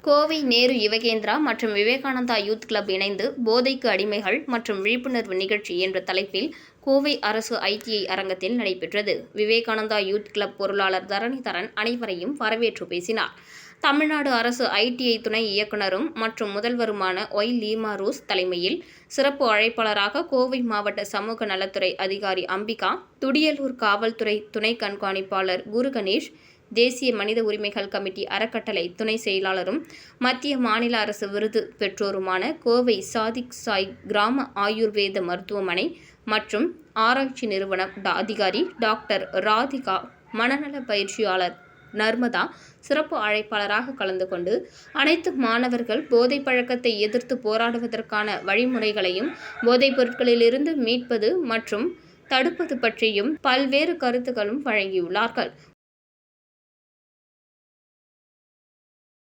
கோவை நேரு யுவகேந்திரா மற்றும் Vivekananda youth club இணைந்து போதைக்கு அடிமைகள் மற்றும் விழிப்புணர்வு நிகழ்ச்சி என்ற தலைப்பில் கோவை அரசு ஐடிஐ அரங்கத்தில் நடைபெற்றது. விவேகானந்தா யூத் கிளப் பொருளாளர் தரணிதரன் அனைவரையும் வரவேற்று பேசினார். தமிழ்நாடு அரசு ஐடிஐ துணை இயக்குநரும் மற்றும் முதல்வருமான ஒய். லீமா ரோஸ் தலைமையில் சிறப்பு அழைப்பாளராக கோவை மாவட்ட சமூக நலத்துறை அதிகாரி அம்பிகா, துடியலூர் காவல்துறை துணை கண்காணிப்பாளர் குரு கணேஷ், தேசிய மனித உரிமைகள் கமிட்டி அறக்கட்டளை துணை செயலாளரும் மத்திய மாநில அரசு விருது பெற்றோருமான கோவை சாதிக் சாய் கிராம ஆயுர்வேத மருத்துவமனை மற்றும் ஆராய்ச்சி நிறுவன அதிகாரி டாக்டர் ராதிகா, மனநல பயிற்சியாளர் நர்மதா சிறப்பு அழைப்பாளராக கலந்து கொண்டு அனைத்து மாணவர்கள் போதை பழக்கத்தை எதிர்த்து போராடுவதற்கான வழிமுறைகளையும், போதைப் பொருட்களிலிருந்து மீட்பது மற்றும் தடுப்பது பற்றியும் பல்வேறு கருத்துக்களும் வழங்கியுள்ளார்கள்.